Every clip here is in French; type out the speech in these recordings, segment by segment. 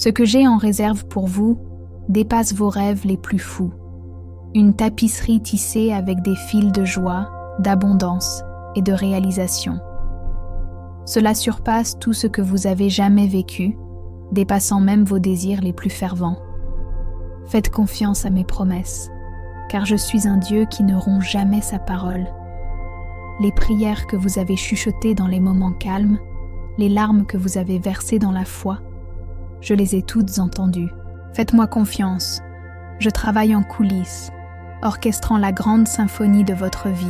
Ce que j'ai en réserve pour vous dépasse vos rêves les plus fous. Une tapisserie tissée avec des fils de joie, d'abondance et de réalisation. Cela surpasse tout ce que vous avez jamais vécu, dépassant même vos désirs les plus fervents. Faites confiance à mes promesses, car je suis un Dieu qui ne rompt jamais sa parole. Les prières que vous avez chuchotées dans les moments calmes, les larmes que vous avez versées dans la foi, je les ai toutes entendues. Faites-moi confiance, je travaille en coulisses, orchestrant la grande symphonie de votre vie.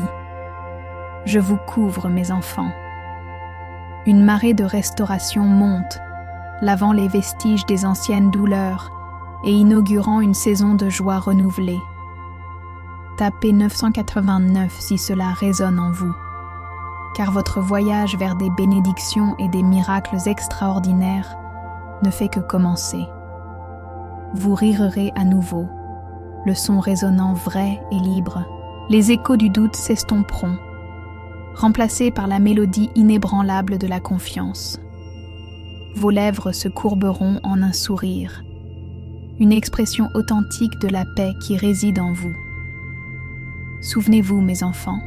Je vous couvre, mes enfants. Une marée de restauration monte, lavant les vestiges des anciennes douleurs et inaugurant une saison de joie renouvelée. Tapez 989 si cela résonne en vous, car votre voyage vers des bénédictions et des miracles extraordinaires ne fait que commencer. Vous rirerez à nouveau, le son résonnant vrai et libre. Les échos du doute s'estomperont, remplacés par la mélodie inébranlable de la confiance. Vos lèvres se courberont en un sourire, une expression authentique de la paix qui réside en vous. Souvenez-vous, mes enfants,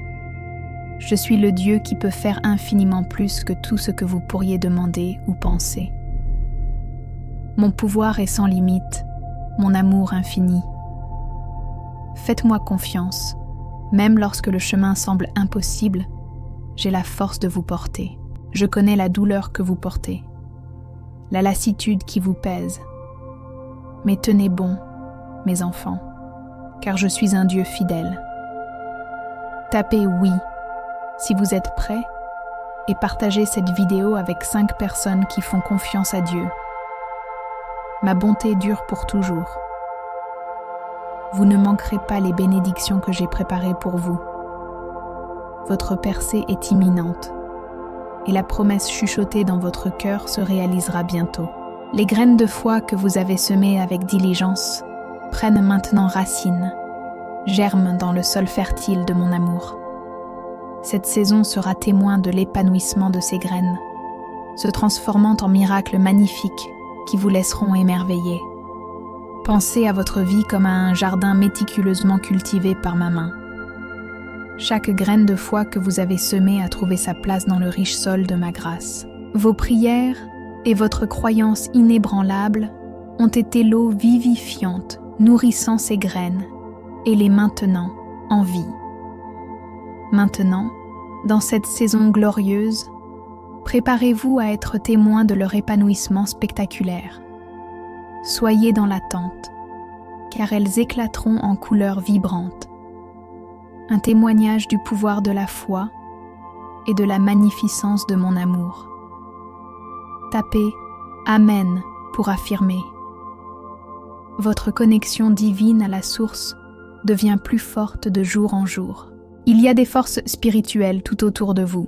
je suis le Dieu qui peut faire infiniment plus que tout ce que vous pourriez demander ou penser. Mon pouvoir est sans limite, mon amour infini. Faites-moi confiance, même lorsque le chemin semble impossible, j'ai la force de vous porter. Je connais la douleur que vous portez, la lassitude qui vous pèse. Mais tenez bon, mes enfants, car je suis un Dieu fidèle. Tapez oui si vous êtes prêts et partagez cette vidéo avec 5 personnes qui font confiance à Dieu. Ma bonté dure pour toujours. Vous ne manquerez pas les bénédictions que j'ai préparées pour vous. Votre percée est imminente et la promesse chuchotée dans votre cœur se réalisera bientôt. Les graines de foi que vous avez semées avec diligence prennent maintenant racine, germent dans le sol fertile de mon amour. Cette saison sera témoin de l'épanouissement de ces graines, se transformant en miracles magnifiques qui vous laisseront émerveiller. Pensez à votre vie comme à un jardin méticuleusement cultivé par ma main. Chaque graine de foi que vous avez semée a trouvé sa place dans le riche sol de ma grâce. Vos prières et votre croyance inébranlable ont été l'eau vivifiante nourrissant ces graines et les maintenant en vie. Maintenant, dans cette saison glorieuse, préparez-vous à être témoin de leur épanouissement spectaculaire. Soyez dans l'attente, car elles éclateront en couleurs vibrantes. Un témoignage du pouvoir de la foi et de la magnificence de mon amour. Tapez « Amen » pour affirmer. Votre connexion divine à la source devient plus forte de jour en jour. Il y a des forces spirituelles tout autour de vous,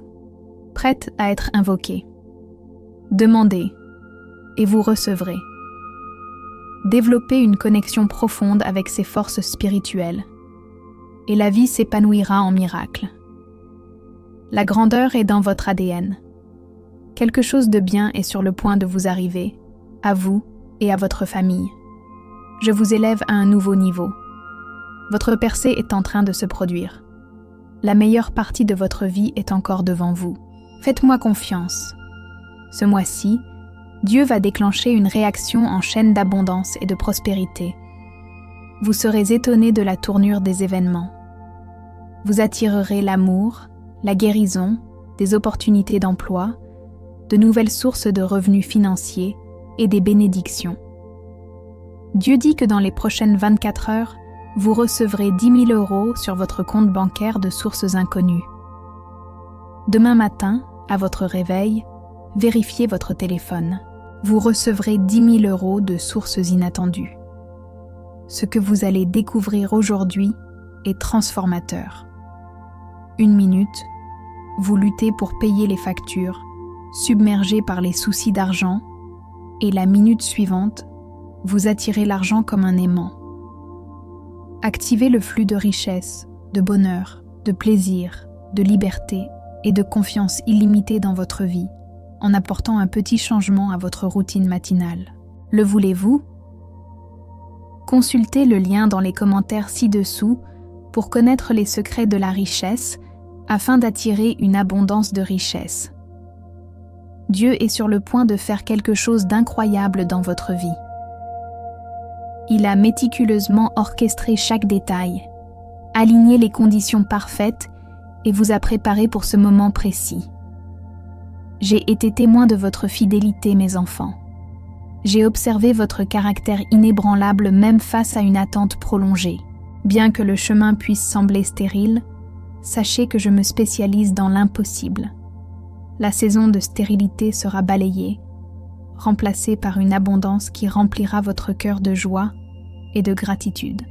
prêtes à être invoquées. Demandez et vous recevrez. Développez une connexion profonde avec ces forces spirituelles et la vie s'épanouira en miracle. La grandeur est dans votre ADN. Quelque chose de bien est sur le point de vous arriver, à vous et à votre famille. Je vous élève à un nouveau niveau. Votre percée est en train de se produire. La meilleure partie de votre vie est encore devant vous. Faites-moi confiance. Ce mois-ci, Dieu va déclencher une réaction en chaîne d'abondance et de prospérité. Vous serez étonnés de la tournure des événements. Vous attirerez l'amour, la guérison, des opportunités d'emploi, de nouvelles sources de revenus financiers et des bénédictions. Dieu dit que dans les prochaines 24 heures, vous recevrez 10 000 € sur votre compte bancaire de sources inconnues. Demain matin, à votre réveil, vérifiez votre téléphone. Vous recevrez 10 000 € de sources inattendues. Ce que vous allez découvrir aujourd'hui est transformateur. 1 minute, vous luttez pour payer les factures, submergé par les soucis d'argent, et la minute suivante, vous attirez l'argent comme un aimant. Activez le flux de richesse, de bonheur, de plaisir, de liberté et de confiance illimitée dans votre vie, en apportant un petit changement à votre routine matinale. Le voulez-vous? Consultez le lien dans les commentaires ci-dessous pour connaître les secrets de la richesse afin d'attirer une abondance de richesse. Dieu est sur le point de faire quelque chose d'incroyable dans votre vie. Il a méticuleusement orchestré chaque détail, aligné les conditions parfaites et vous a préparé pour ce moment précis. J'ai été témoin de votre fidélité, mes enfants. J'ai observé votre caractère inébranlable même face à une attente prolongée. Bien que le chemin puisse sembler stérile, sachez que je me spécialise dans l'impossible. La saison de stérilité sera balayée, remplacée par une abondance qui remplira votre cœur de joie et de gratitude.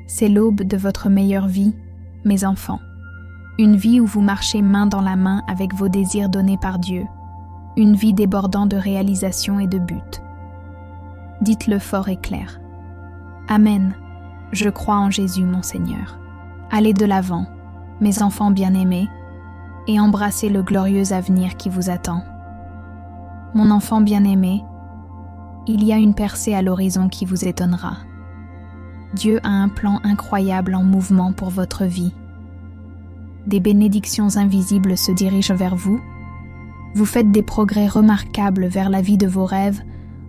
C'est l'aube de votre meilleure vie, mes enfants. Une vie où vous marchez main dans la main avec vos désirs donnés par Dieu. Une vie débordant de réalisation et de but. Dites-le fort et clair. Amen. Je crois en Jésus, mon Seigneur. Allez de l'avant, mes enfants bien-aimés, et embrassez le glorieux avenir qui vous attend. Mon enfant bien-aimé, il y a une percée à l'horizon qui vous étonnera. Dieu a un plan incroyable en mouvement pour votre vie. Des bénédictions invisibles se dirigent vers vous. Vous faites des progrès remarquables vers la vie de vos rêves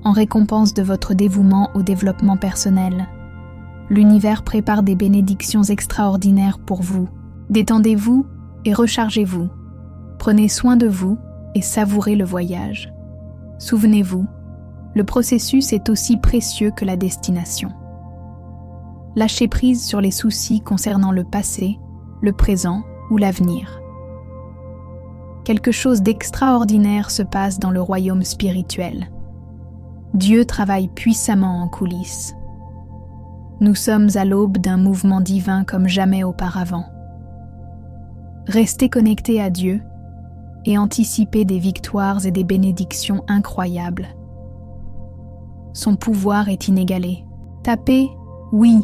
en récompense de votre dévouement au développement personnel. L'univers prépare des bénédictions extraordinaires pour vous. Détendez-vous et rechargez-vous. Prenez soin de vous et savourez le voyage. Souvenez-vous, le processus est aussi précieux que la destination. Lâchez prise sur les soucis concernant le passé, le présent ou l'avenir. Quelque chose d'extraordinaire se passe dans le royaume spirituel. Dieu travaille puissamment en coulisses. Nous sommes à l'aube d'un mouvement divin comme jamais auparavant. Restez connectés à Dieu et anticipez des victoires et des bénédictions incroyables. Son pouvoir est inégalé. Tapez « Oui »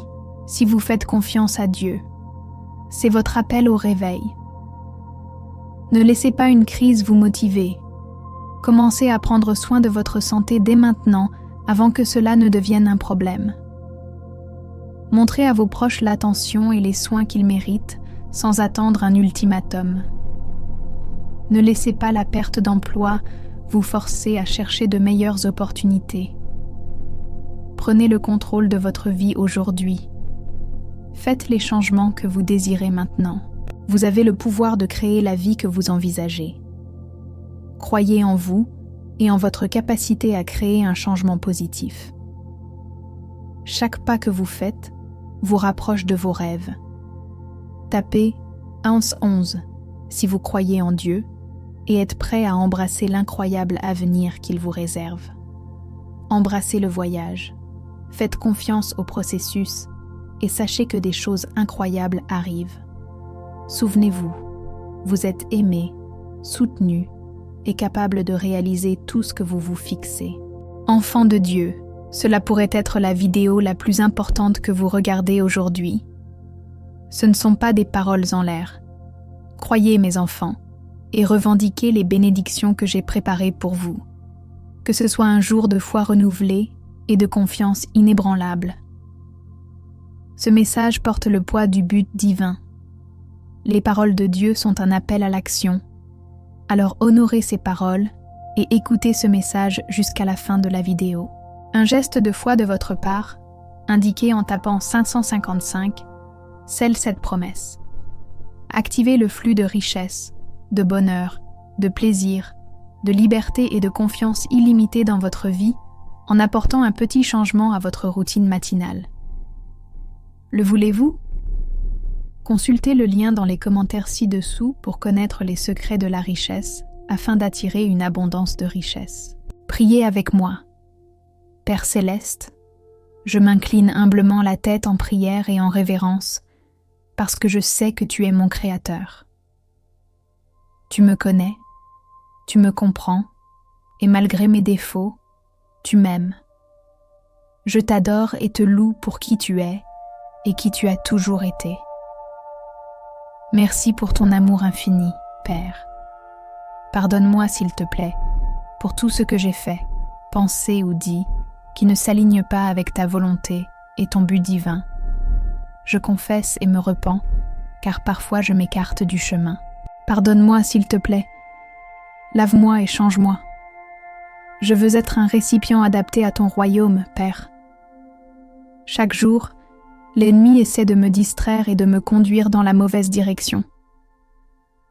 si vous faites confiance à Dieu. C'est votre appel au réveil. Ne laissez pas une crise vous motiver. Commencez à prendre soin de votre santé dès maintenant avant que cela ne devienne un problème. Montrez à vos proches l'attention et les soins qu'ils méritent sans attendre un ultimatum. Ne laissez pas la perte d'emploi vous forcer à chercher de meilleures opportunités. Prenez le contrôle de votre vie aujourd'hui. Faites les changements que vous désirez maintenant. Vous avez le pouvoir de créer la vie que vous envisagez. Croyez en vous et en votre capacité à créer un changement positif. Chaque pas que vous faites vous rapproche de vos rêves. Tapez 11 si vous croyez en Dieu et êtes prêt à embrasser l'incroyable avenir qu'il vous réserve. Embrassez le voyage, faites confiance au processus et sachez que des choses incroyables arrivent. Souvenez-vous, vous êtes aimé, soutenu et capable de réaliser tout ce que vous vous fixez. Enfant de Dieu, cela pourrait être la vidéo la plus importante que vous regardez aujourd'hui. Ce ne sont pas des paroles en l'air. Croyez, mes enfants, et revendiquez les bénédictions que j'ai préparées pour vous. Que ce soit un jour de foi renouvelée et de confiance inébranlable. Ce message porte le poids du but divin. Les paroles de Dieu sont un appel à l'action. Alors honorez ces paroles et écoutez ce message jusqu'à la fin de la vidéo. Un geste de foi de votre part, indiqué en tapant 555, scelle cette promesse. Activez le flux de richesse, de bonheur, de plaisir, de liberté et de confiance illimitée dans votre vie en apportant un petit changement à votre routine matinale. Le voulez-vous? Consultez le lien dans les commentaires ci-dessous pour connaître les secrets de la richesse afin d'attirer une abondance de richesse. Priez avec moi. Père céleste, je m'incline humblement la tête en prière et en révérence parce que je sais que tu es mon Créateur. Tu me connais, tu me comprends, et malgré mes défauts, tu m'aimes. Je t'adore et te loue pour qui tu es et qui tu as toujours été. Merci pour ton amour infini, Père. Pardonne-moi, s'il te plaît, pour tout ce que j'ai fait, pensé ou dit, qui ne s'aligne pas avec ta volonté et ton but divin. Je confesse et me repens, car parfois je m'écarte du chemin. Pardonne-moi s'il te plaît. Lave-moi et change-moi. Je veux être un récipient adapté à ton royaume, Père. Chaque jour, l'ennemi essaie de me distraire et de me conduire dans la mauvaise direction.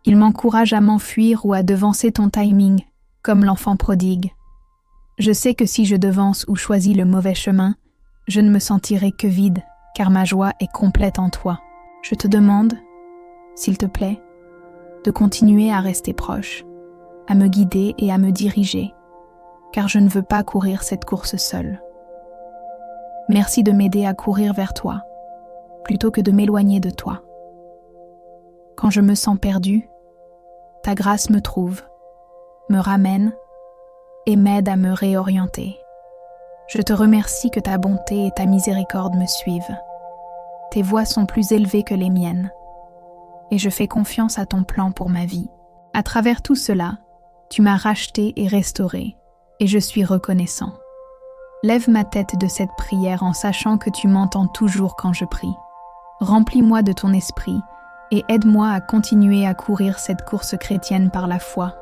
Il m'encourage à m'enfuir ou à devancer ton timing, comme l'enfant prodigue. Je sais que si je devance ou choisis le mauvais chemin, je ne me sentirai que vide, car ma joie est complète en toi. Je te demande, s'il te plaît, de continuer à rester proche, à me guider et à me diriger, car je ne veux pas courir cette course seule. Merci de m'aider à courir vers toi, plutôt que de m'éloigner de toi. Quand je me sens perdue, ta grâce me trouve, me ramène et m'aide à me réorienter. Je te remercie que ta bonté et ta miséricorde me suivent. Tes voies sont plus élevées que les miennes, et je fais confiance à ton plan pour ma vie. À travers tout cela, tu m'as racheté et restauré, et je suis reconnaissant. Lève ma tête de cette prière en sachant que tu m'entends toujours quand je prie. Remplis-moi de ton esprit et aide-moi à continuer à courir cette course chrétienne par la foi.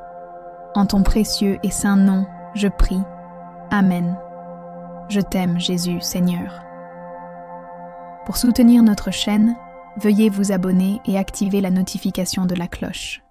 En ton précieux et saint nom, je prie. Amen. Je t'aime, Jésus, Seigneur. Pour soutenir notre chaîne, veuillez vous abonner et activer la notification de la cloche.